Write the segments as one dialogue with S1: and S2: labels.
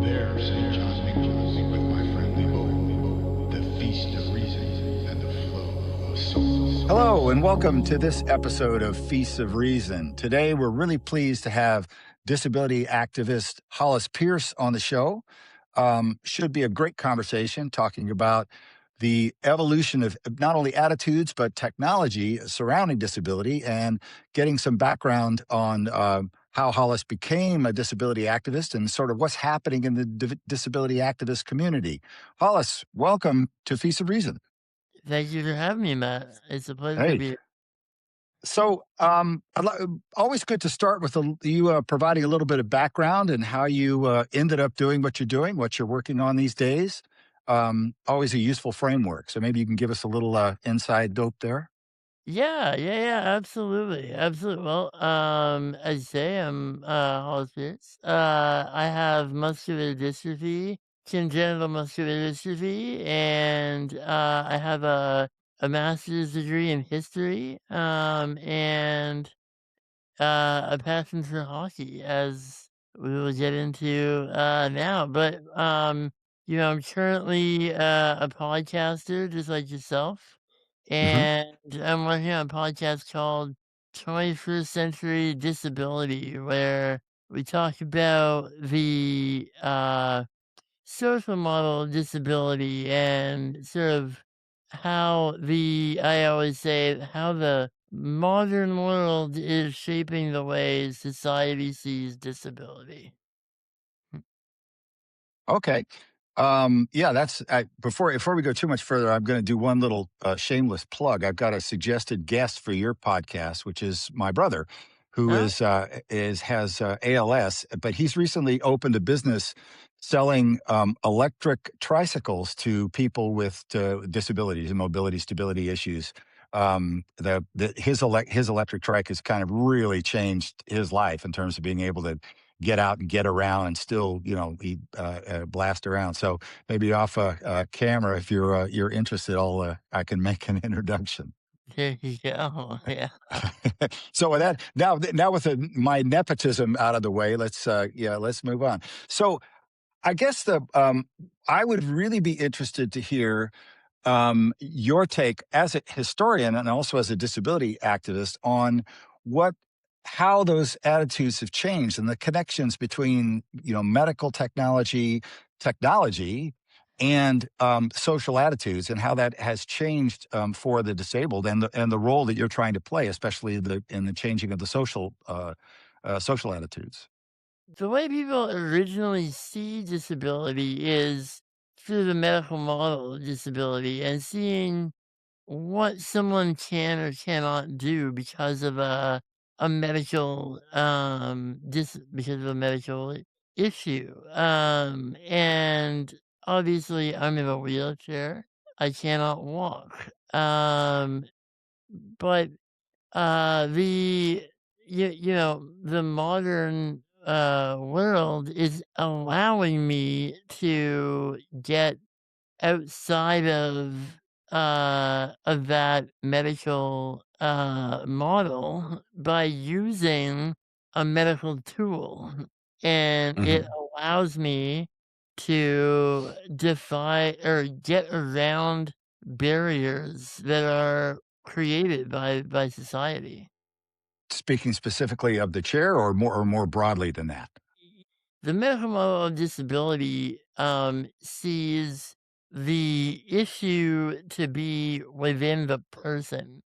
S1: there, St. John Nicholas, with my friendly bow, the feast of reason and the flow of soul.
S2: Hello, and welcome to this episode of Feasts of Reason. Today, we're really pleased to have disability activist Hollis Peirce on the show. Should be a great conversation talking about the evolution of not only attitudes, but technology surrounding disability and getting some background on how Hollis became a disability activist and sort of what's happening in the disability activist community. Hollis, welcome to Feasts of Reason.
S3: Thank you for having me, Matt. It's a pleasure to
S2: Hey.
S3: be here.
S2: So, always good to start with you providing a little bit of background and how you ended up doing what you're doing, what you're working on these days. Always a useful framework. So maybe you can give us a little inside dope there.
S3: Yeah, absolutely, absolutely. Well, as you say, I'm Hollis Peirce. I have muscular dystrophy, congenital muscular dystrophy, and I have a master's degree in history, and a passion for hockey, as we will get into now. But I'm currently a podcaster, just like yourself,
S2: Hmm.
S3: and I'm working on a podcast called 21st Century Disability, where we talk about the social model of disability and sort of I always say, how the modern world is shaping the way society sees disability.
S2: Okay. Yeah, that's before we go too much further, I'm going to do one little shameless plug. I've got a suggested guest for your podcast, which is my brother, who
S3: Oh,
S2: has ALS, but he's recently opened a business selling electric tricycles to people with disabilities and mobility stability issues. His electric trike has kind of really changed his life in terms of being able to get out and get around and still, he blast around. So maybe off a camera, if you're interested, I can make an introduction.
S3: there you go. Yeah.
S2: So with that, now with my nepotism out of the way, let's move on. So I guess I would really be interested to hear your take as a historian and also as a disability activist on what how those attitudes have changed and the connections between medical technology and social attitudes and how that has changed for the disabled and the role that you're trying to play, especially in the changing of the social attitudes.
S3: The way people originally see disability is through the medical model of disability and seeing what someone can or cannot do because of a medical because of a medical issue. And obviously I'm in a wheelchair. I cannot walk. But the modern world is allowing me to get outside of that medical, model by using a medical tool, and it
S2: Hmm.
S3: allows me to defy or get around barriers that are created by society.
S2: Speaking specifically of the chair, or more broadly than that.
S3: The medical model of disability sees the issue to be within the person.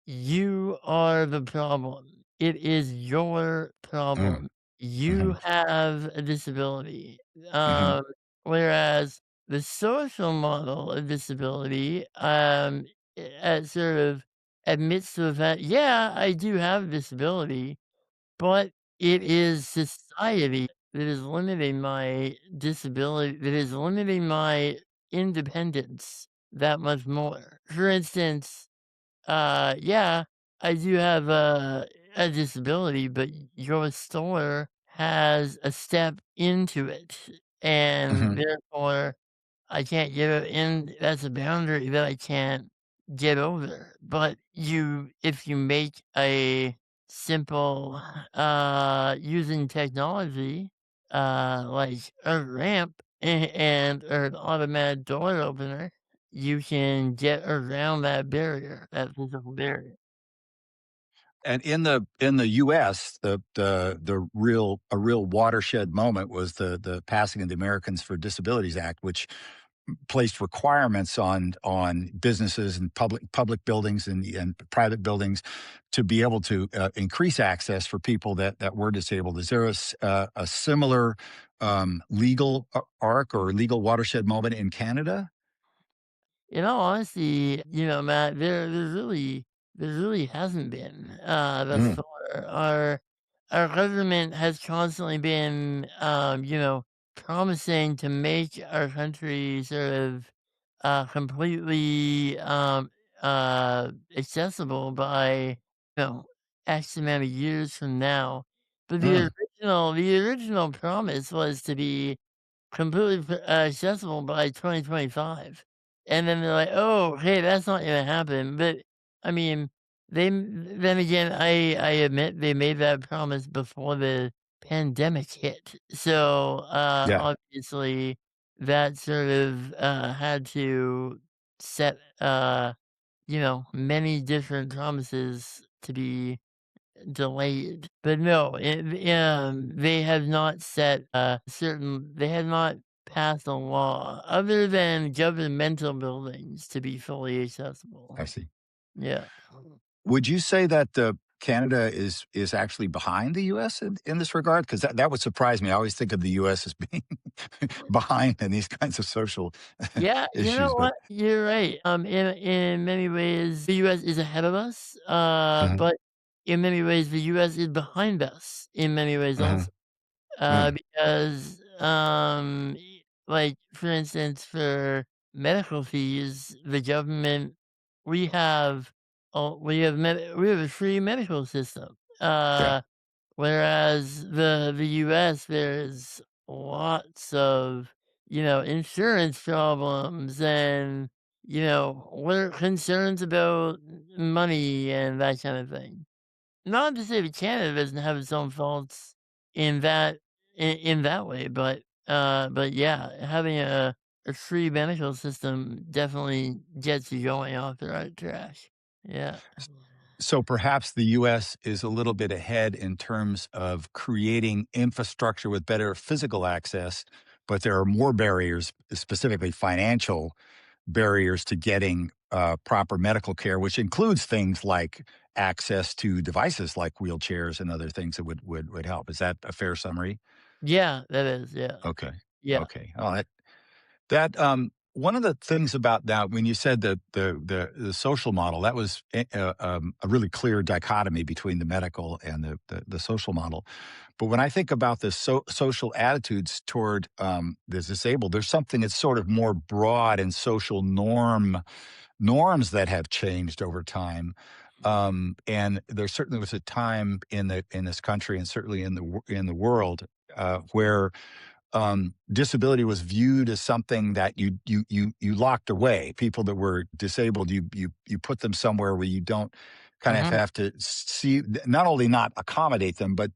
S3: You are the problem. It is your
S2: Mm,
S3: problem. You
S2: mhm,
S3: have a disability.
S2: mhm,
S3: Um, Whereas the social model of disability sort of admits to the fact, yeah, I do have a disability, but it is society that is limiting my disability, that is limiting my independence that much more. For instance, yeah, I do have a disability, but your store has a step into it, and
S2: mhm.
S3: therefore I can't get it in. That's a boundary that I can't get over. But if you make a simple, using technology, like a ramp and or an automatic door opener, you can get around that barrier, that physical barrier.
S2: And in the US, the real a real watershed moment was the passing of the Americans for Disabilities Act, which placed requirements on businesses and public buildings and private buildings to be able to increase access for people that were disabled. Is there a similar legal arc or legal watershed moment in Canada?
S3: In all honesty, Matt, there really hasn't been thus
S2: Mm,
S3: far. Our government has constantly been, promising to make our country sort of completely accessible by X amount of years from now. But
S2: mm,
S3: the original promise was to be completely accessible by 2025, and then they're like, "Oh, hey, that's not gonna happen." But, I mean, then again, I admit they made that promise before the pandemic hit. So,
S2: yeah,
S3: obviously, that sort of, had to set, many different promises to be delayed, but no, they have not they have not passed a law other than governmental buildings to be fully accessible.
S2: I see.
S3: Yeah.
S2: Would you say that Canada is actually behind the US in this regard? Because that would surprise me. I always think of the US as being behind in these kinds of social
S3: Yeah, you know
S2: issues, but
S3: what? You're right. In many ways, the US is ahead of us,
S2: uh-huh,
S3: but in many ways, the US is behind us in many ways
S2: uh-huh,
S3: also.
S2: uh,
S3: Because, like, for instance, for medical fees, the government we have we have a free medical system,
S2: yeah.
S3: whereas the US, there's lots of, insurance problems and, what are concerns about money and that kind of thing. Not to say that Canada doesn't have its own faults in that way, but yeah, having a free medical system definitely gets you going off the right track. Yeah.
S2: So perhaps the US is a little bit ahead in terms of creating infrastructure with better physical access, but there are more barriers, specifically financial barriers to getting proper medical care, which includes things like access to devices like wheelchairs and other things that would help. Is that a fair summary?
S3: Yeah, that is, yeah.
S2: Okay.
S3: Yeah.
S2: Okay. Oh, one of the things about that when you said the social model, that was a really clear dichotomy between the medical and the social model. But when I think about the social attitudes toward the disabled, there's something that's sort of more broad and social norms that have changed over time. And there certainly was a time in this country and certainly in the world where disability was viewed as something that you locked away. People that were disabled, you put them somewhere where you don't kind of
S3: Mhm.
S2: have to see, not only not accommodate them, but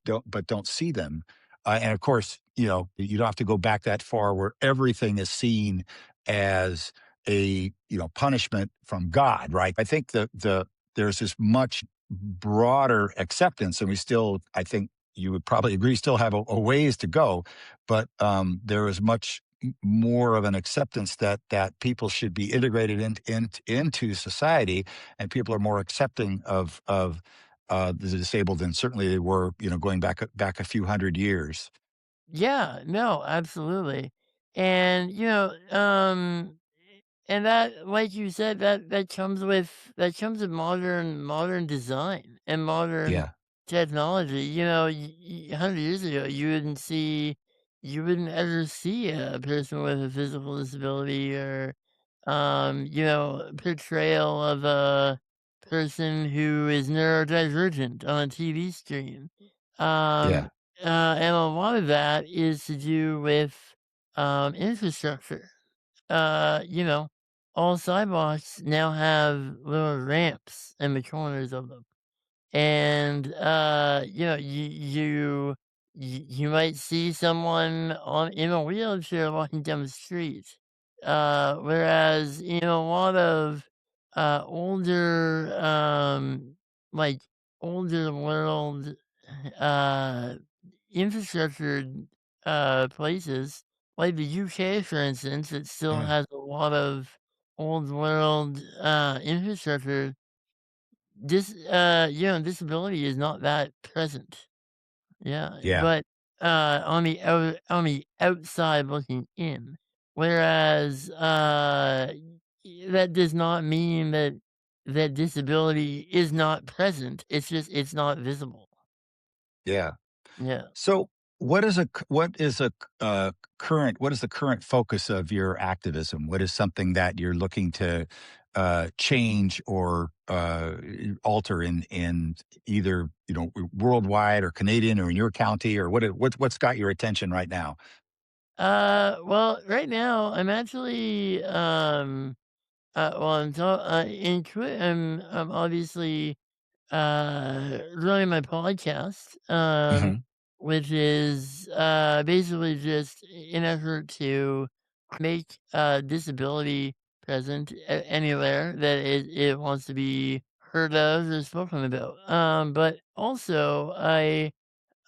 S2: don't see them. And of course, you don't have to go back that far where everything is seen as a punishment from God, right? I think there's this much broader acceptance, and we still, I think you would probably agree, still have a ways to go, but there is much more of an acceptance that people should be integrated into society, and people are more accepting of the disabled than certainly they were, going back a few hundred years.
S3: Yeah, no, absolutely. And, and that, like you said, that comes with modern design and modern
S2: Yeah,
S3: technology. 100 years ago, you wouldn't ever see a person with a physical disability or, portrayal of a person who is neurodivergent on a TV screen. Um,
S2: yeah,
S3: and a lot of that is to do with infrastructure. Uh, you know, all sidewalks now have little ramps in the corners of them. And, you might see someone in a wheelchair walking down the street. Whereas, a lot of older, like older world uh, infrastructure places, like the UK, for instance, it still
S2: Yeah.
S3: has a lot of old world infrastructure. Disability is not that present. Yeah,
S2: Yeah.
S3: but, on the outside looking in, whereas, that does not mean that disability is not present, it's just it's not visible.
S2: Yeah.
S3: Yeah.
S2: So, what is the current focus of your activism? What is something that you're looking to change or alter in either worldwide or Canadian or in your county, or what's got your attention right now?
S3: Well, right now, I'm actually, well, I'm obviously running my podcast,
S2: Hmm.
S3: which is basically just an effort to make disability present anywhere that it wants to be heard of or spoken about. But also,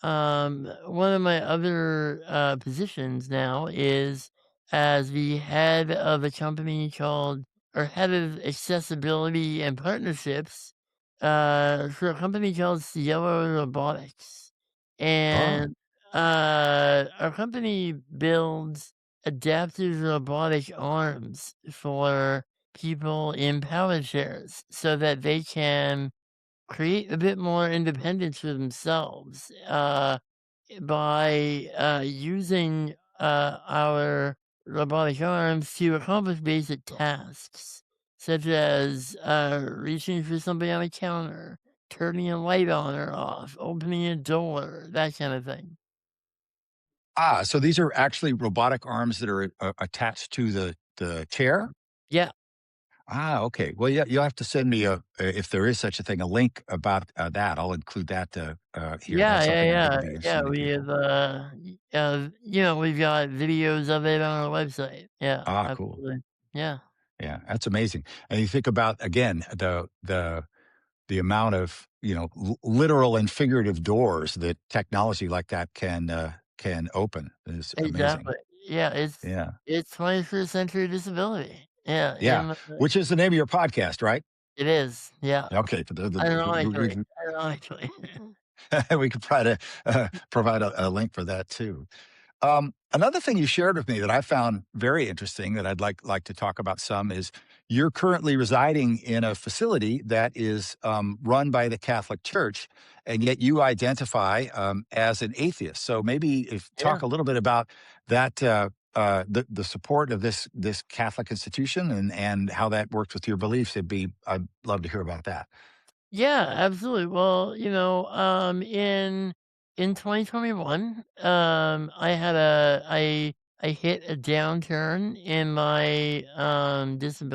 S3: one of my other positions now is as the head of a company called, or head of accessibility and partnerships for a company called Cielo Robotics.
S2: Oh,
S3: And our company builds adaptive robotic arms for people in power chairs so that they can create a bit more independence for themselves by using our robotic arms to accomplish basic tasks, such as reaching for something on a counter, turning a light on or off, opening a door, that kind of thing.
S2: so these are actually robotic arms that are attached to the chair.
S3: Yeah,
S2: Okay. Well, yeah, you'll have to send me if there is such a thing, a link about that. I'll include that here. That's
S3: yeah, yeah,
S2: something I think would
S3: yeah,
S2: be
S3: yeah.
S2: interesting to
S3: We have,
S2: people.
S3: we've got videos of it on our website. Yeah,
S2: Cool.
S3: absolutely. Yeah.
S2: Yeah, that's amazing. And you think about again the amount of literal and figurative doors that technology like that can open is amazing.
S3: Exactly. Yeah,
S2: Yeah,
S3: it's 21st century disability. Yeah,
S2: yeah. Which is the name of your podcast, right?
S3: it is. Yeah,
S2: Okay,
S3: ironically, ironically.
S2: we could try to provide a link for that too. Another thing you shared with me that I found very interesting that I'd like to talk about some is you're currently residing in a facility that is run by the Catholic Church, and yet you identify as an atheist. So maybe if
S3: Yeah.
S2: talk a little bit about that, the support of this Catholic institution and how that works with your beliefs. I'd love to hear about that.
S3: Yeah, absolutely. Well, in 2021, I hit a downturn in my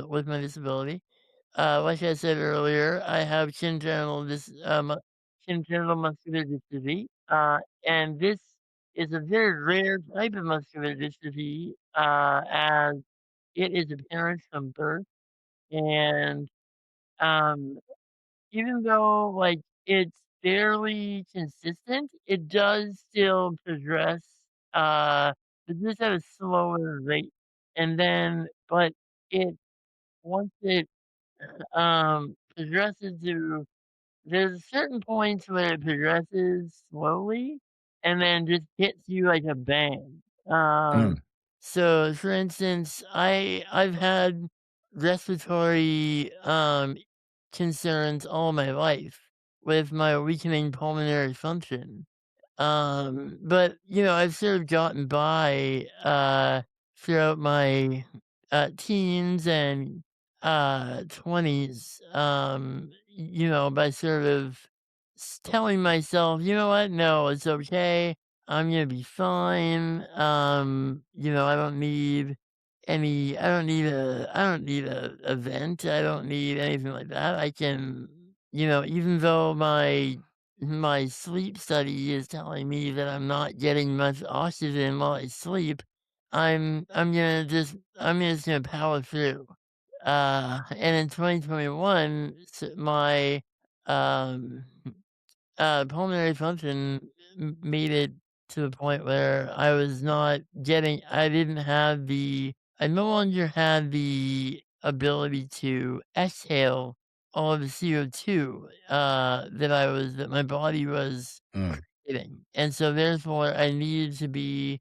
S3: with my disability. Like I said earlier, I have congenital muscular dystrophy, and this is a very rare type of muscular dystrophy, as it is apparent from birth, and um, even though like it's fairly consistent, it does still progress, uh, but just at a slower rate, and then but it once it progresses to there's certain points where it progresses slowly and then just hits you like a bang.
S2: Mm,
S3: So for instance, I've had respiratory concerns all my life with my weakening pulmonary function. But I've sort of gotten by throughout my teens and 20s, by sort of telling myself, you know what, no, it's okay. I'm gonna be fine. I don't need a vent. I don't need anything like that. I can, even though my my sleep study is telling me that I'm not getting much oxygen while I sleep, I'm just gonna power through. And in 2021, my um, pulmonary function made it to the point where I no longer had the ability to exhale all of the CO2 that my body was
S2: Mm,
S3: creating. And so therefore I needed to be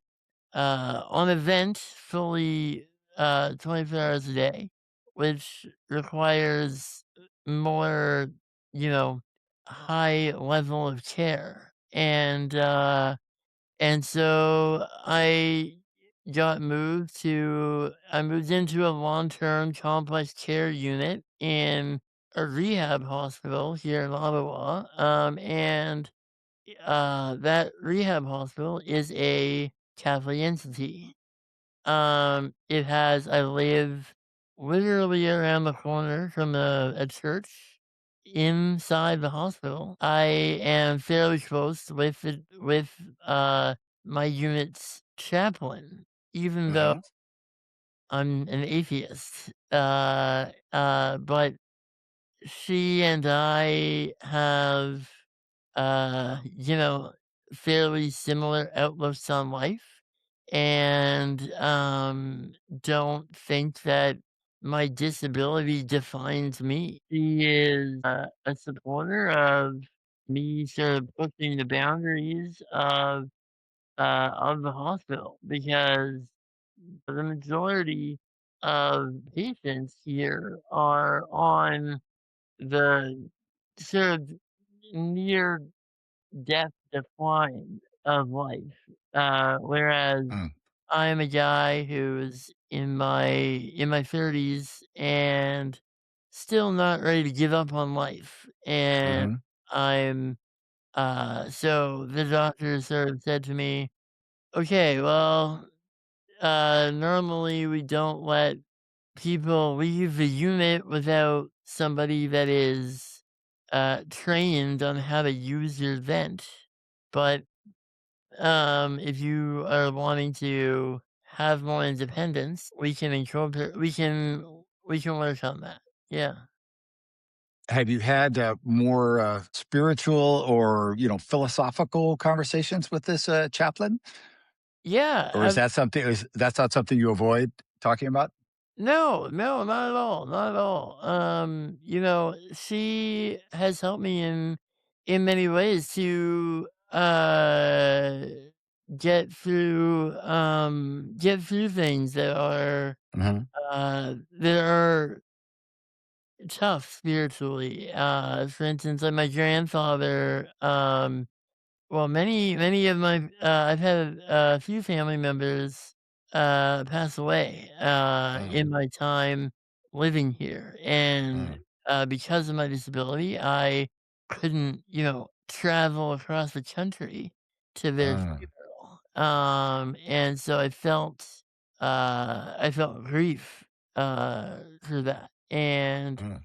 S3: on a vent fully 24 hours a day, which requires more, you know, high level of care. And so I moved into a long-term complex care unit in a rehab hospital here in Ottawa. And that rehab hospital is a Catholic entity. I live literally around the corner from a church inside the hospital. I am fairly close with my unit's chaplain, even though
S2: mhm.
S3: I'm an atheist. But she and I have, you know, fairly similar outlooks on life, and don't think that my disability defines me. She is a supporter of me sort of pushing the boundaries of the hospital because the majority of patients here are on the sort of near death decline of life, whereas
S2: Mm,
S3: I'm a guy who's in my 30s and still not ready to give up on life, and
S2: mhm.
S3: I'm so the doctor sort of said to me, "Okay, well, normally we don't let people leave the unit without somebody that is trained on how to use your vent. But if you are wanting to have more independence, we can work on that. Yeah.
S2: Have you had, more, spiritual or, philosophical conversations with this, chaplain? Or
S3: Yeah.
S2: is that's not something you avoid talking about?
S3: No, no, not at all, not at all. She has helped me in many ways to get through things
S2: Mhm,
S3: that are tough spiritually. For instance, like my grandfather, well, many of my I've had a few family members pass away
S2: mm,
S3: in my time living here, and
S2: mm,
S3: because of my disability, I couldn't, travel across the country to their
S2: mm,
S3: funeral. And so I felt grief for that, and
S2: mm.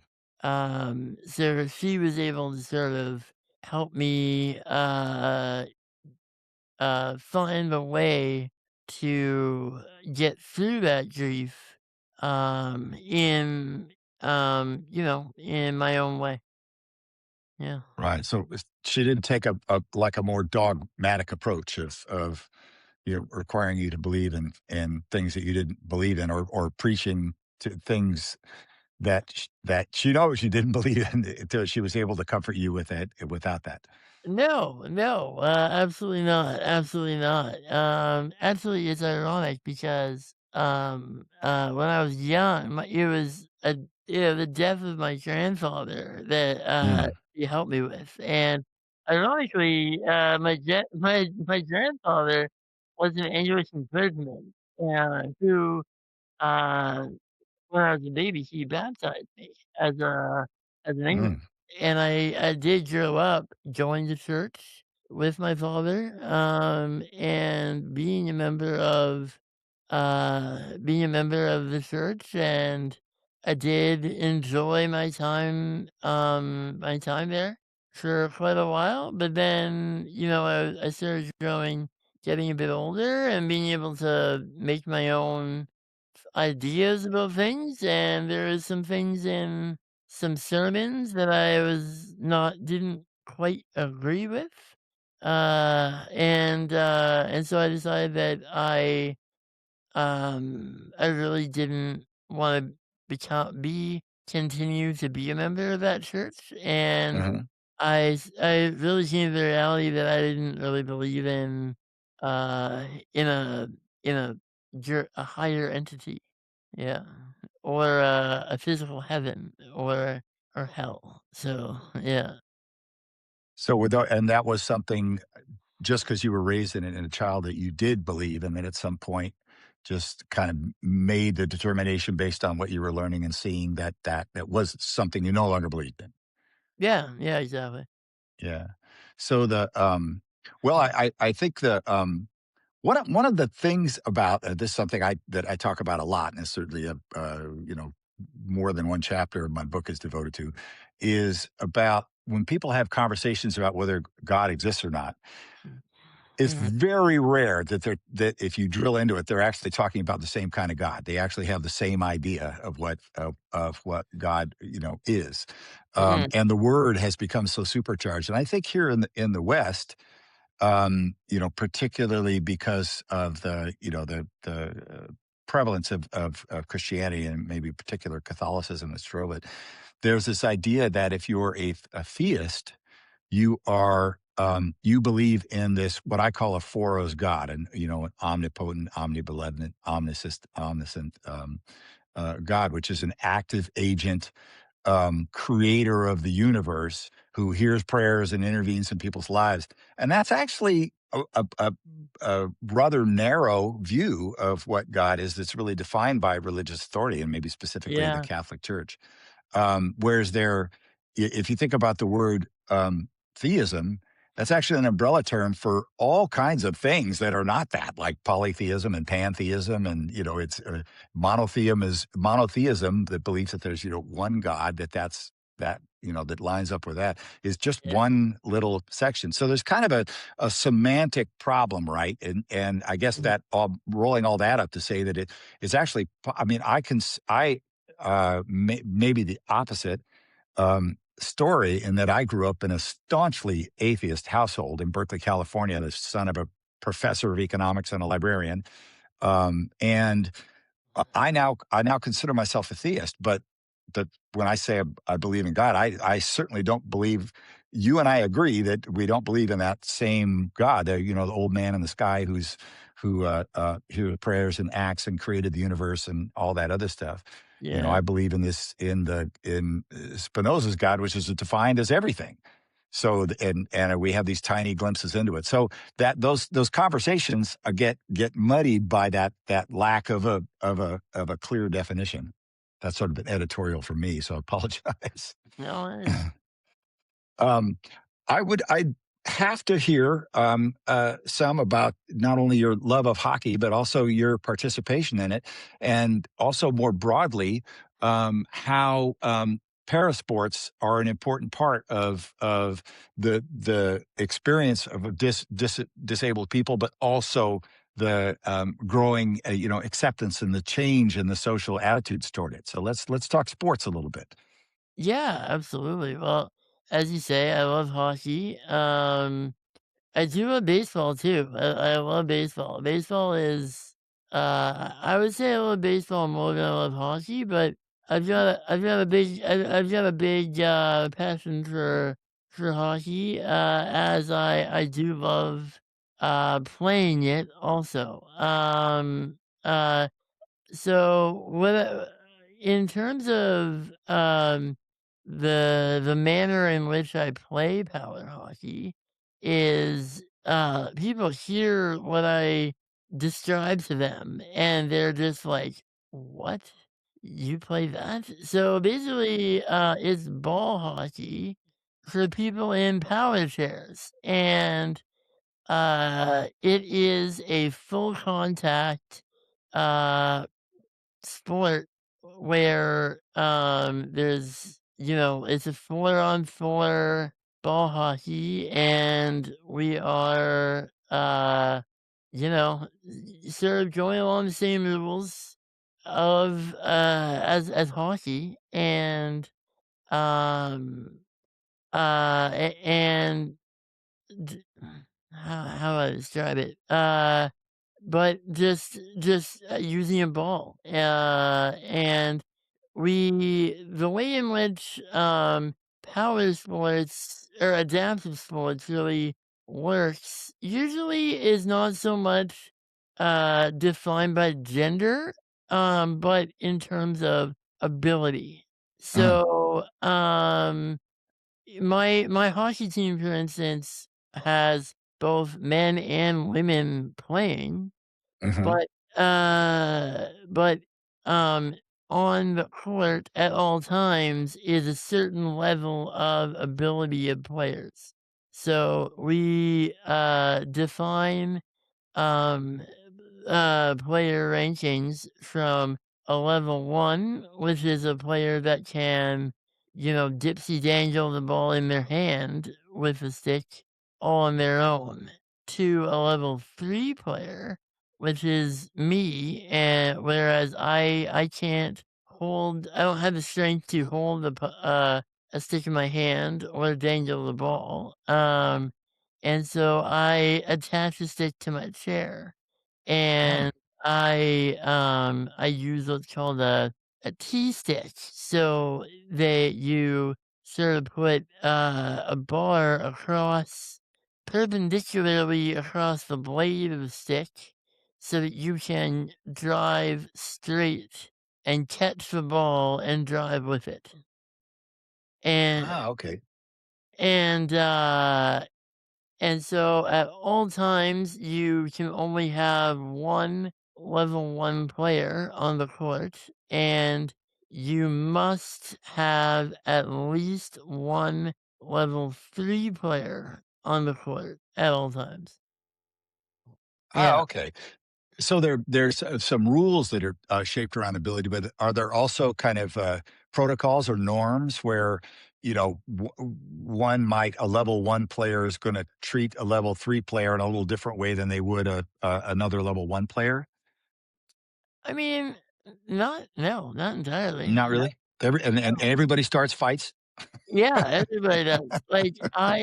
S3: so she was able to sort of help me find a way to get through that grief in my own way. Yeah.
S2: Right, so she didn't take a more dogmatic approach of, requiring you to believe in things that you didn't believe in or preaching to things that she knows you didn't believe in until she was able to comfort you with it without that.
S3: No, no, absolutely not, absolutely not. Actually, it's ironic because when I was young, the death of my grandfather that
S2: Mm,
S3: he helped me with, and ironically, my grandfather was an Anglican clergyman, who uh when I was a baby, he baptized me as an Anglican,
S2: mm,
S3: and I did grow up going to church with my father, and being a member of the church, and I did enjoy my time there. for quite a while, but then, I started growing, getting a bit older, and being able to make my own ideas about things, and there is some things in some sermons that I was not didn't quite agree with. And so I decided that I really didn't want to continue to be a member of that church, and
S2: Uh-huh.
S3: I really came to the reality that I didn't really believe in a higher entity, yeah, or a physical heaven or hell. So yeah,
S2: So and that was something just because you were raised in it in a child that you did believe, and then at some point just kind of made the determination based on what you were learning and seeing that was something you no longer believed in.
S3: yeah, yeah, exactly.
S2: Yeah. So well, I think one of the things about this is something that I talk about a lot, and it's certainly more than one chapter of my book is devoted to, is about when people have conversations about whether God exists or not. It's
S3: Mhm.
S2: very rare that if you drill into it, they're actually talking about the same kind of God. They actually have the same idea of what God is,
S3: Mhm.
S2: and the word has become so supercharged. And I think here in the West, particularly because of the prevalence of Christianity and maybe particular Catholicism that drove it. There's this idea that if you're a theist, you believe in this what I call a foros God, and an omnipotent, omnibenevolent, omniscient God, which is an active agent, creator of the universe who hears prayers and intervenes in people's lives. And that's actually a rather narrow view of what God is that's really defined by religious authority and maybe specifically the
S3: Yeah,
S2: Catholic Church. Whereas if you think about the word theism, that's actually an umbrella term for all kinds of things that are not that, like polytheism and pantheism, and it's monotheism, the belief that there's one God, that lines up with that is just
S3: yeah.
S2: one little section. So there's kind of a semantic problem, right? And I guess
S3: Mhm.
S2: that rolling all that up to say that it is actually, I mean, maybe the opposite story in that I grew up in a staunchly atheist household in Berkeley, California, the son of a professor of economics and a librarian. And I now consider myself a theist, but when I say I believe in God, I certainly don't believe. You and I agree that we don't believe in that same God, the old man in the sky who prayers and acts and created the universe and all that other stuff.
S3: Yeah.
S2: I believe in this in Spinoza's God, which is defined as everything. So and we have these tiny glimpses into it. So that those conversations get muddied by that lack of a clear definition. That's sort of an editorial for me, so I apologize.
S3: No worries.
S2: Um, I'd have to hear some about not only your love of hockey, but also your participation in it, and also more broadly, how parasports are an important part of the experience of a disabled people, but also the growing acceptance and the change in the social attitudes toward it. So let's talk sports a little bit.
S3: Yeah, absolutely. Well, as you say, I love hockey. I do love baseball too. I love baseball. Baseball is, I would say I love baseball more than I love hockey, but I've got a big passion for hockey, as I do love playing it also. Uh, So, in terms of, the manner in which I play power hockey is, people hear what I describe to them, and they're just like, "What? You play that?" So, basically, it's ball hockey for people in power chairs, and, it is a full contact, uh sport where, it's a 4 on 4, ball hockey, and we are, you know, sort of going along the same rules of as hockey, and um, and d- how do I describe it? But just using a ball, and the way in which power sports or adaptive sports really works usually is not so much defined by gender, but in terms of ability.
S2: Mm,
S3: So my hockey team, for instance, has both men and women playing,
S2: mhm.
S3: but, but, um, on the court at all times is a certain level of ability of players. So we, define, um, player rankings from a level 1, which is a player that can, dipsy dangle the ball in their hand with a stick all on their own, to a level 3 player, which is me, and whereas I don't have the strength to hold a stick in my hand or dangle the ball, and so I attach the stick to my chair,
S2: Mm.
S3: and I use what's called a T-stick. So you sort of put, a bar perpendicularly across the blade of the stick so that you can drive straight and catch the ball and drive with it. And
S2: Ah, okay.
S3: and, uh And so at all times, you can only have one level 1 player on the court, and you must have at least one level 3 player on the court at all times.
S2: Ah,
S3: Yeah.
S2: okay. So there's some rules that are shaped around ability, but are there also kind of protocols or norms where one might a level one player is going to treat a level three player in a little different way than they would another level one player?
S3: I mean, not entirely.
S2: Not really. And everybody starts fights.
S3: Yeah, everybody does. Like, I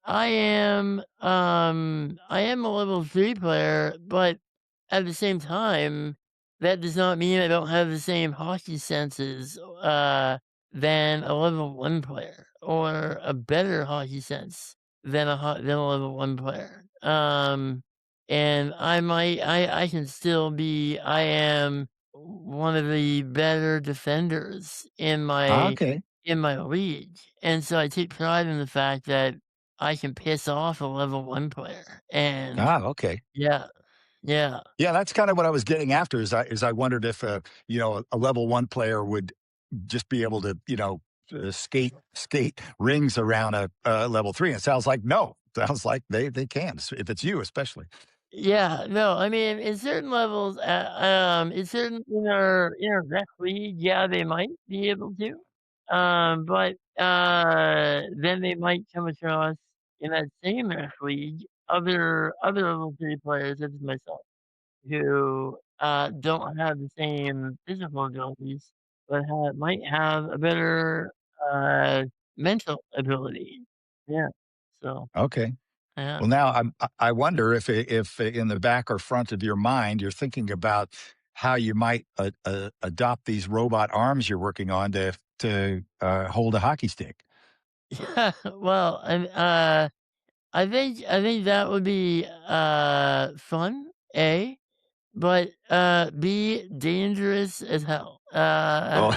S3: am a level 3 player, but at the same time, that does not mean I don't have the same hockey senses, than a level 1 player, or a better hockey sense than a level 1 player. And I can still be I am one of the better defenders
S2: Ah, okay.
S3: in my league, and so I take pride in the fact that I can piss off a level 1 player, and
S2: Ah, okay.
S3: yeah, yeah.
S2: Yeah, that's kind of what I was getting after. Is I wondered if a level one player would just be able to skate rings around a level three. And it sounds like no. Sounds like they can if it's you especially.
S3: Yeah, no, I mean, in certain levels, in certain in our rec league, yeah, they might be able to, but, then they might come across in that same rec league other level 3 players such as myself, who, don't have the same physical abilities, but might have a better, mental ability. Yeah, so,
S2: Okay.
S3: yeah.
S2: Well, now I wonder if in the back or front of your mind you're thinking about how you might adopt these robot arms you're working on to hold a hockey stick.
S3: Yeah, well, I think that would be, fun, A, but, B, dangerous as hell.
S2: Oh,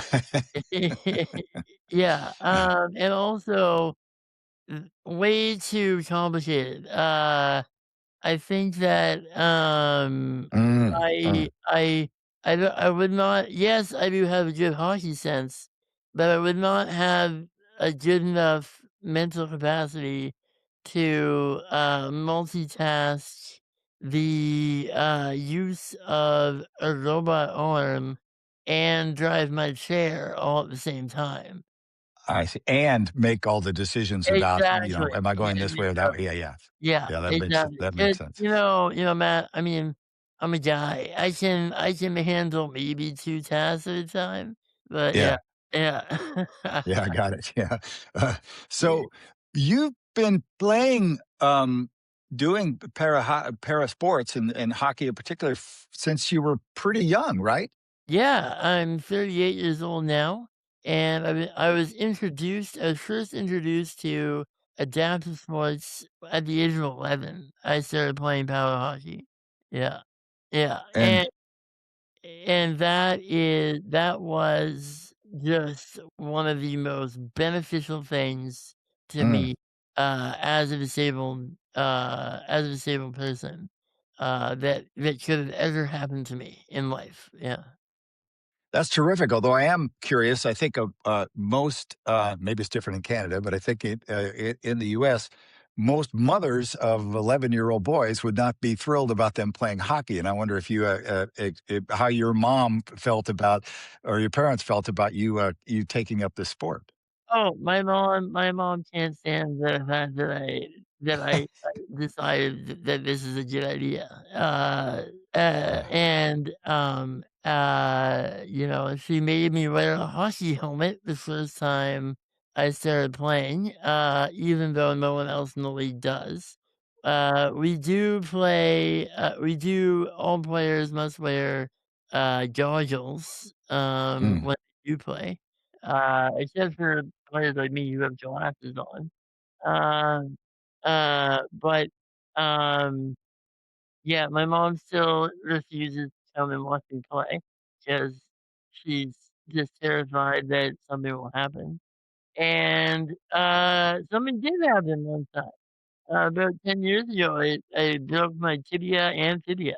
S3: Yeah, and also way too complicated. I think that,
S2: mm,
S3: I
S2: mm.
S3: I I would not, yes, I do have a good hockey sense, but I would not have a good enough mental capacity to, multitask the, use of a robot arm and drive my chair all at the same time.
S2: I see, and make all the decisions about,
S3: Exactly.
S2: am I going
S3: And,
S2: this way or that way? Yeah, yeah.
S3: yeah,
S2: Yeah,
S3: exactly.
S2: that makes
S3: 'Cause,
S2: sense.
S3: Matt, I mean, I'm a guy. I can handle maybe 2 tasks at a time, but yeah.
S2: Yeah.
S3: Yeah.
S2: Yeah, I got it. Yeah. Uh,
S3: Yeah.
S2: so you've been playing, doing para sports and hockey in particular since you were pretty young, right?
S3: Yeah, I'm 38 years old now, and I was first introduced to adaptive sports at the age of 11. I started playing power hockey. Yeah. Yeah,
S2: And
S3: and that was just one of the most beneficial things to
S2: mm,
S3: me, as a disabled person, that could have ever happened to me in life. Yeah.
S2: that's terrific. Although I am curious, I think of most, maybe it's different in Canada, but I think in the US, most mothers of 11-year-old boys would not be thrilled about them playing hockey. And I wonder if how your mom felt about, or your parents felt about you taking up this sport.
S3: Oh, my mom can't stand the fact that I decided that this is a good idea. She made me wear a hockey helmet the first time I started playing, even though no one else in the league does. All players must wear, goggles,
S2: Mm.
S3: when they do play, except for players like me who have glasses on. Um, but, um, yeah, my mom still refuses to come and watch me play because she's just terrified that something will happen. And, something did happen one time. About 10 years ago, I broke my tibia and fibia.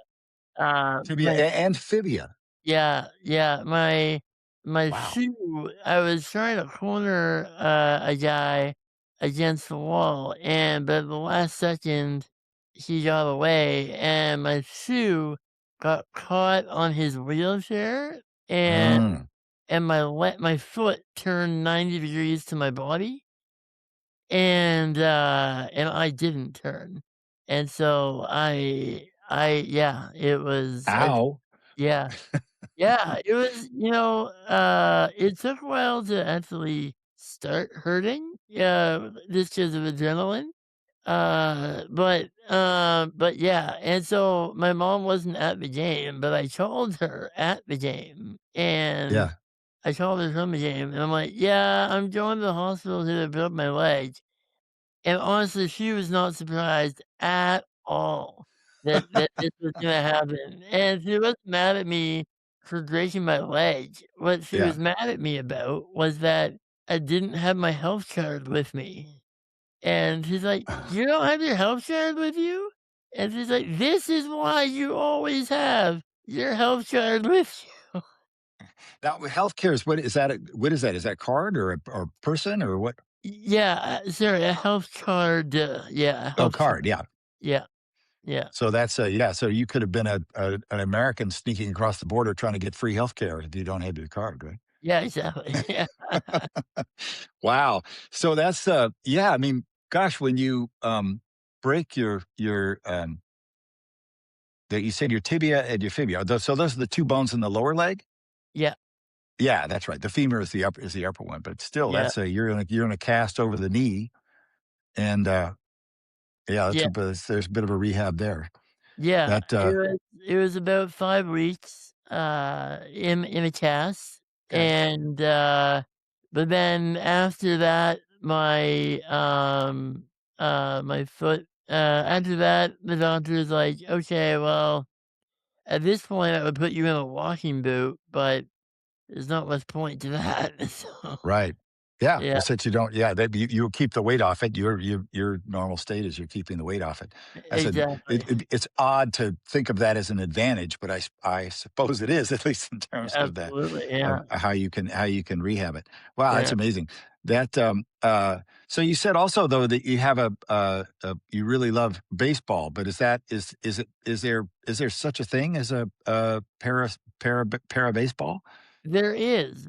S2: Tibia
S3: My
S2: and fibia.
S3: Yeah, yeah, my
S2: Wow.
S3: shoe, I was trying to corner, a guy against the wall, but at the last second, he got away, and my shoe got caught on his wheelchair, and
S2: Mm.
S3: my foot turned 90 degrees to my body, and I didn't turn, and so it was
S2: Ow.
S3: yeah. Yeah, it was it took a while to actually start hurting, just 'cause of adrenaline, but yeah, and so my mom wasn't at the game, but I called her at the game, and
S2: Yeah.
S3: I called her from the game, and I'm like, "Yeah, I'm going to the hospital to broke my leg." And honestly, she was not surprised at all that this was gonna happen, and she wasn't mad at me for breaking my leg. What she
S2: Yeah.
S3: was mad at me about was that I didn't have my health card with me, and she's like, "You don't have your health card with you?" And she's like, "This is why you always have your health card with you."
S2: Now, healthcare is what is that? Is that card or a person or what?
S3: Yeah, sorry, a health card, yeah, a
S2: Oh,
S3: health card.
S2: card, yeah.
S3: Yeah, yeah.
S2: So that's, yeah, so you could have been an American sneaking across the border trying to get free healthcare if you don't have your card, right?
S3: Yeah, exactly. Yeah.
S2: Wow. So that's, yeah, I mean, gosh, when you, break that you said your tibia and your fibia, so those are the 2 bones in the lower leg?
S3: Yeah,
S2: Yeah, that's right. The femur is the upper one, but still,
S3: yeah,
S2: that's you're in a cast over the knee, and, yeah,
S3: yeah,
S2: there's a bit of a rehab there.
S3: yeah.
S2: That,
S3: It was about 5 weeks, in a cast,
S2: okay.
S3: but then after that, my foot, after that, the doctor was like, "Okay, well, at this point, I would put you in a walking boot, but there's not much point to that." So,
S2: Right. Yeah,
S3: yeah,
S2: well, since you don't, yeah, that you keep the weight off it, your normal state is you're keeping the weight off it. I said
S3: exactly.
S2: it's odd to think of that as an advantage, but I suppose it is, at least in terms of that,
S3: Absolutely,
S2: of
S3: yeah,
S2: how you can rehab it. Wow, that's
S3: yeah.
S2: amazing. That, so you said also though that you have you really love baseball, but is there such a thing as a para baseball?
S3: There is,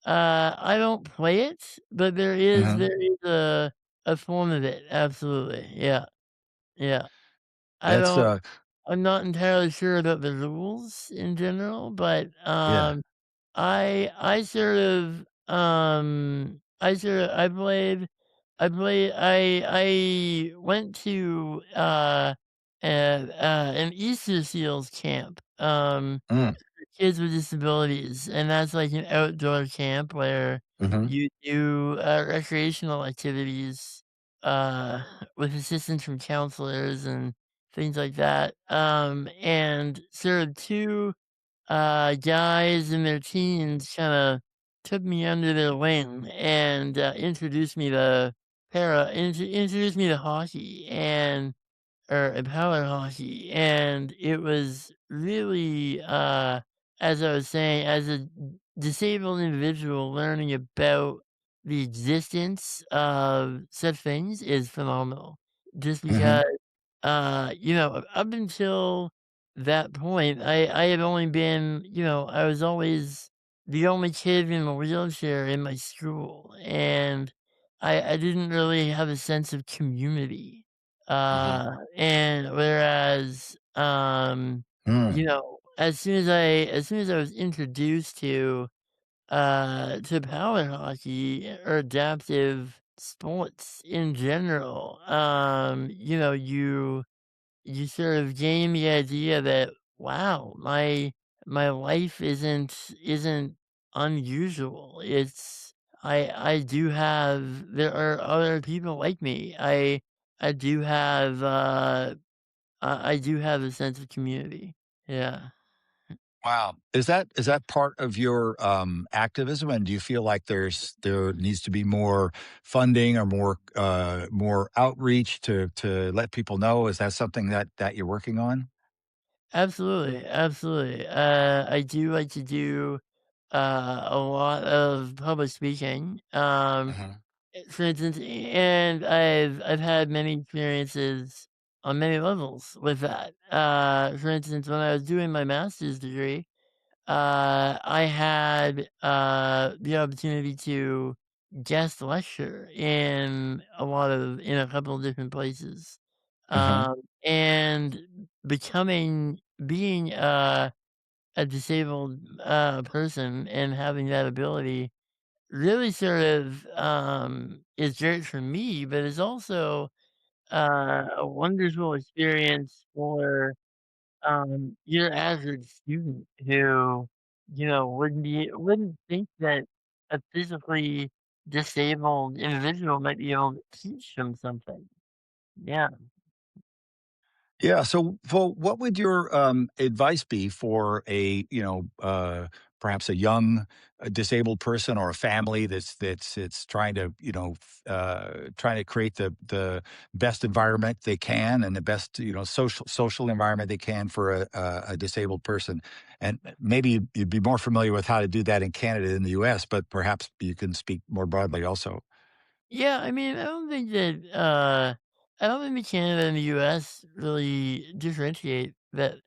S3: I don't play it, but there is
S2: Mhm.
S3: there is a form of it, absolutely, yeah, yeah. I
S2: That's,
S3: don't I'm not entirely sure about the rules in general, but,
S2: yeah.
S3: I sort of I went to, an Easter Seals camp,
S2: Mm,
S3: kids with disabilities, and that's like an outdoor camp where
S2: mhm,
S3: you do, recreational activities, uh, with assistance from counselors and things like that, and sort of 2 guys in their teens kinda took me under their wing and, introduced me to hockey and power hockey, and it was really, as I was saying, as a disabled individual, learning about the existence of such things is phenomenal. Just
S2: mhm,
S3: because up until that point, I had only been, I was always the only kid in a wheelchair in my school, and I didn't really have a sense of community.
S2: mhm,
S3: And whereas,
S2: mm,
S3: as soon as I was introduced to power hockey or adaptive sports in general, you sort of gain the idea that, wow, my life isn't unusual. I do have there are other people like me. I do have I do have a sense of community. Yeah.
S2: wow. Is that part of your, activism, and do you feel like there needs to be more funding or more outreach to let people know? Is that something that you're working on?
S3: Absolutely, absolutely. I do like to do a lot of public speaking.
S2: Mhm,
S3: For instance, and I've had many experiences on many levels with that. For instance, when I was doing my master's degree, I had the opportunity to guest lecture in a couple of different places,
S2: mhm,
S3: and being a disabled person and having that ability really sort of, is great for me, but it's also, a wonderful experience for, your average student who, wouldn't think that a physically disabled individual might be able to teach them something. Yeah.
S2: yeah. So, what would your advice be for perhaps a young disabled person or a family that's trying to trying to create the best environment they can and the best social environment they can for a disabled person, and maybe you'd be more familiar with how to do that in Canada than the U.S., but perhaps you can speak more broadly also.
S3: Yeah, I mean, I don't think the Canada and the US really differentiate that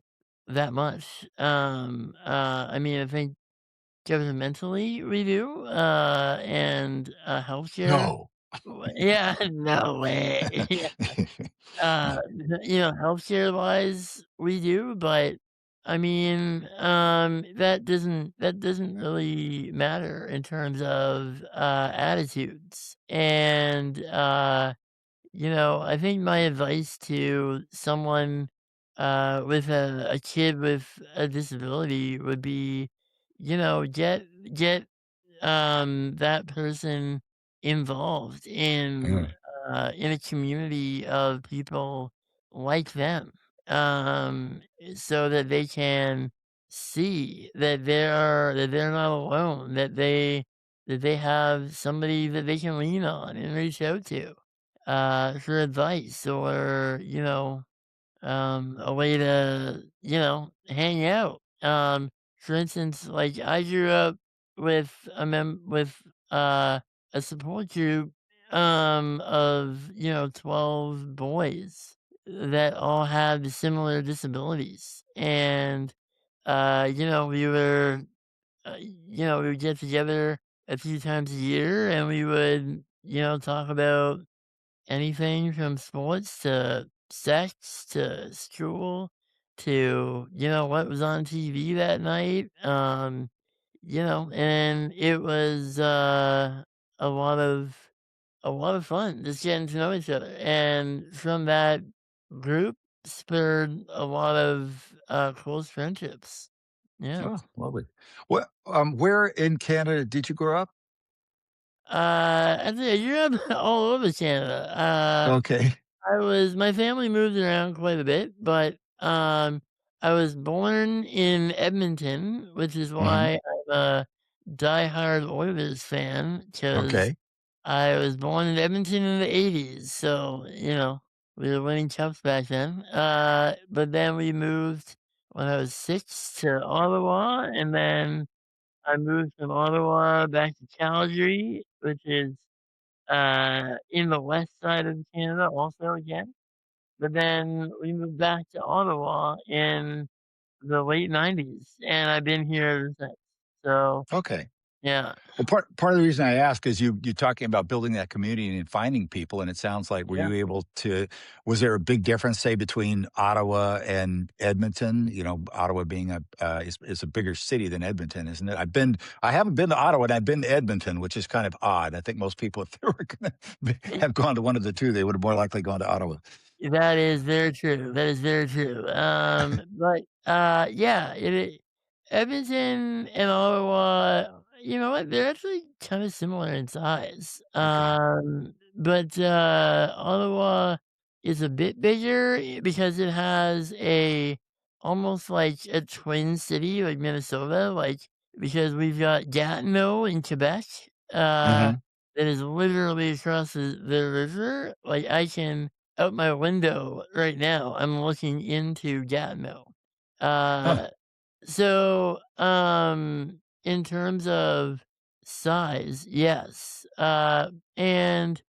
S3: much. I mean, I think governmentally we do, and, healthcare
S2: No.
S3: yeah, no way. Yeah, healthcare-wise, we do, but, I mean, that doesn't really matter in terms of, attitudes, and, I think my advice to someone, with a kid with a disability would be, get that person involved
S2: Mm,
S3: in a community of people like them, so that they can see that they're not alone, that they have somebody that they can lean on and reach out to for advice or a way to, hang out. For instance, like I grew up with a support group of 12 boys that all had similar disabilities, and we would get together a few times a year, and we would, talk about anything from sports to sex to school to, what was on TV that night. And it was a lot of a lot of fun just getting to know each other. And from that group spurred a lot of close friendships. Yeah.
S2: Oh, lovely. Where in Canada did you grow up?
S3: I think you're all over Canada.
S2: Okay.
S3: My family moved around quite a bit, but I was born in Edmonton, which is
S2: Mhm.
S3: why I'm a diehard Oilers fan because
S2: Okay.
S3: I was born in Edmonton in the '80s, so we were winning cups back then. But then we moved when I was 6 to Ottawa, and then I moved from Ottawa back to Calgary, which is in the west side of Canada also again. But then we moved back to Ottawa in the late '90s, and I've been here ever since. So,
S2: Okay.
S3: yeah.
S2: Well, part of the reason I ask is you're talking about building that community and finding people, and it sounds like were
S3: Yeah.
S2: you able to was there a big difference, say, between Ottawa and Edmonton? You know, Ottawa being is a bigger city than Edmonton, isn't it? I haven't been to Ottawa, and I've been to Edmonton, which is kind of odd. I think most people, if they were gonna
S3: It
S2: have gone to one of the two, they would have more likely gone to Ottawa.
S3: That is very true, that is very true. Yeah, Edmonton and Ottawa, you know what? They're actually kinda similar in size.
S2: Okay.
S3: But, Ottawa is a bit bigger because it has almost like a twin city like Minnesota, because we've got Gatineau in Quebec, uh,
S2: Mhm.
S3: that is literally across the river. Like, I can out my window right now, I'm looking into Gatineau.
S2: Huh.
S3: Uh, in terms of size, yes. And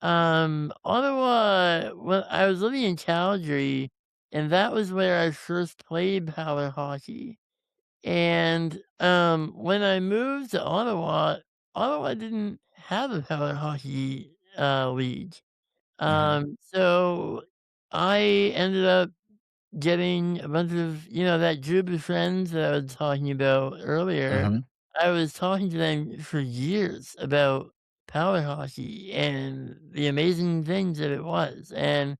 S3: Ottawa, well, I was living in Calgary, and that was where I first played power hockey. And when I moved to Ottawa, Ottawa didn't have a power hockey league.
S2: Mhm.
S3: So I ended up getting a bunch of, that group of friends that I was talking about earlier.
S2: Mhm.
S3: I was talking to them for years about power hockey and the amazing things that it was. And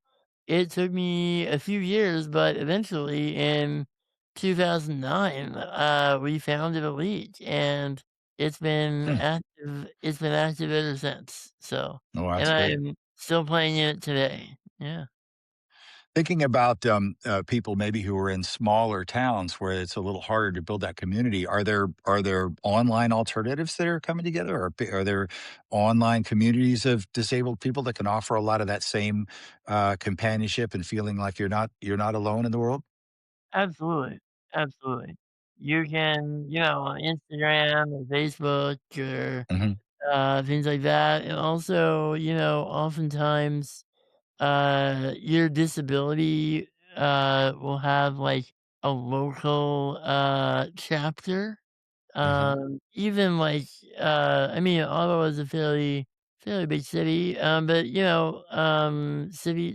S3: it took me a few years, but eventually in 2009, we founded a league and
S2: Hmm.
S3: it's been active ever since. So,
S2: Oh,
S3: and
S2: that's great.
S3: I'm still playing in it today. Yeah.
S2: Thinking about, people maybe who are in smaller towns where it's a little harder to build that community, are there online alternatives that are coming together? Are there online communities of disabled people that can offer a lot of that same, companionship and feeling like you're not alone in the world?
S3: Absolutely, absolutely. You can, on Instagram or Facebook or,
S2: Mhm,
S3: things like that, and also, oftentimes, your disability, will have, like, a local, chapter.
S2: mhm,
S3: Even like, I mean, Ottawa is a fairly big city, but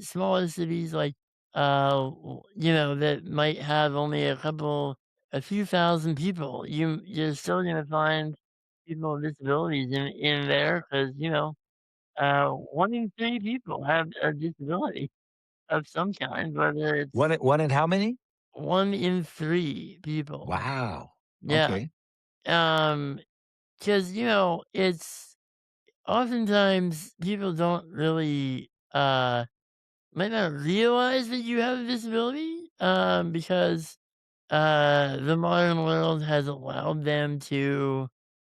S3: smaller cities like, that might have only a few thousand people. You're still gonna find people with disabilities in there because 1 in 3 people have a disability of some kind, whether
S2: One
S3: it's
S2: in how many?
S3: 1 in 3 people.
S2: Wow.
S3: Yeah.
S2: Okay.
S3: Um, 'Cause, it's oftentimes people don't really, might not realize that you have a disability, because, the modern world has allowed them to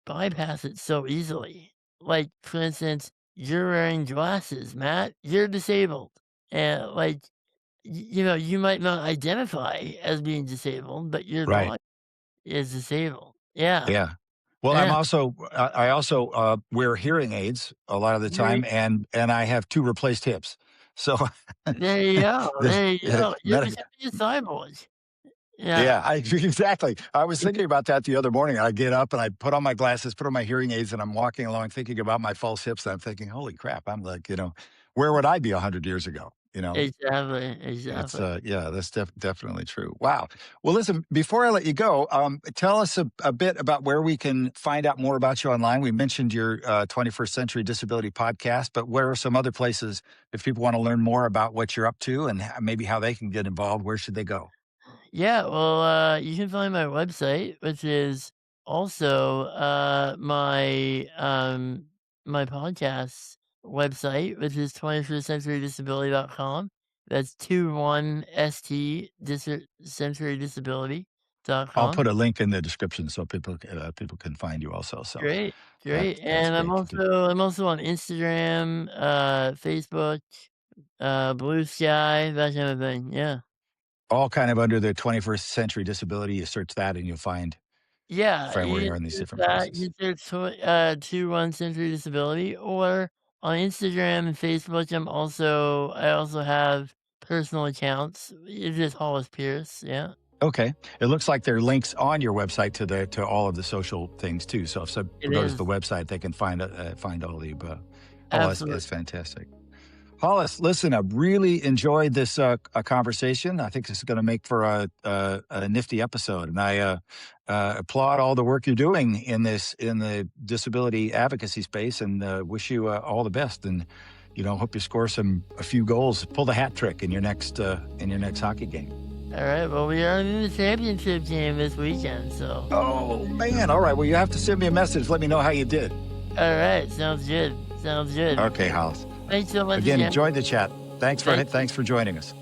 S3: bypass it so easily. Like, for instance, you're wearing glasses, Matt, you're disabled, and, like, you might not identify as being disabled, but your
S2: Right.
S3: body is disabled. Yeah,
S2: Yeah. Well,
S3: yeah.
S2: I also, wear hearing aids a lot of the
S3: You're
S2: time, and I have 2 replaced hips. So,
S3: There you go,
S2: this
S3: there you go. You're
S2: medi
S3: becoming a cyborg. Yeah,
S2: Exactly. I was thinking about that the other morning. I get up and I put on my glasses, put on my hearing aids, and I'm walking along thinking about my false hips. And I'm thinking, holy crap, I'm like, where would I be 100 years ago?
S3: exactly,
S2: It's
S3: exactly.
S2: yeah, that's definitely true. Wow. Well, listen, before I let you go, tell us a bit about where we can find out more about you online. We mentioned your 21st Century Disability podcast, but where are some other places if people want to learn more about what you're up to and maybe how they can get involved? Where should they go?
S3: Yeah, well, you can find my website, which is also my podcast website, which is 21stcenturydisability.com. That's 21st
S2: I'll
S3: centurydisability.com.
S2: put a link in the description so people can find you also. So
S3: Great, great.
S2: that's
S3: And I'm
S2: great.
S3: also I'm also on Instagram, Facebook, Blue Sky, that kind of thing. Yeah.
S2: All kind of under the 21st Century Disability. You search that and you'll find
S3: Yeah,
S2: where
S3: you
S2: you
S3: can
S2: are in these
S3: search
S2: different
S3: that,
S2: places.
S3: you can search 21 Century Disability, or on Instagram and Facebook, I also have personal accounts. It's just Hollis Peirce, yeah.
S2: Okay. It looks like there are links on your website to all of the social things too. So if some
S3: It
S2: people go to the
S3: is.
S2: website, they can find all the above. Oh,
S3: Absolutely.
S2: that's fantastic. Hollis, listen, I've really enjoyed this conversation. I think this is going to make for a nifty episode, and I applaud all the work you're doing in the disability advocacy space, and wish you all the best. And hope you score a few goals, pull the hat trick in your next hockey game.
S3: Alright, well, we are in the championship game this weekend, so.
S2: Oh man! All right. Well, you have to send me a message. Let me know how you did.
S3: Alright, sounds good. Sounds good.
S2: Okay, Hollis.
S3: Thanks so much
S2: Again,
S3: again.
S2: enjoyed the chat. Thanks
S3: Thank you.
S2: for joining us.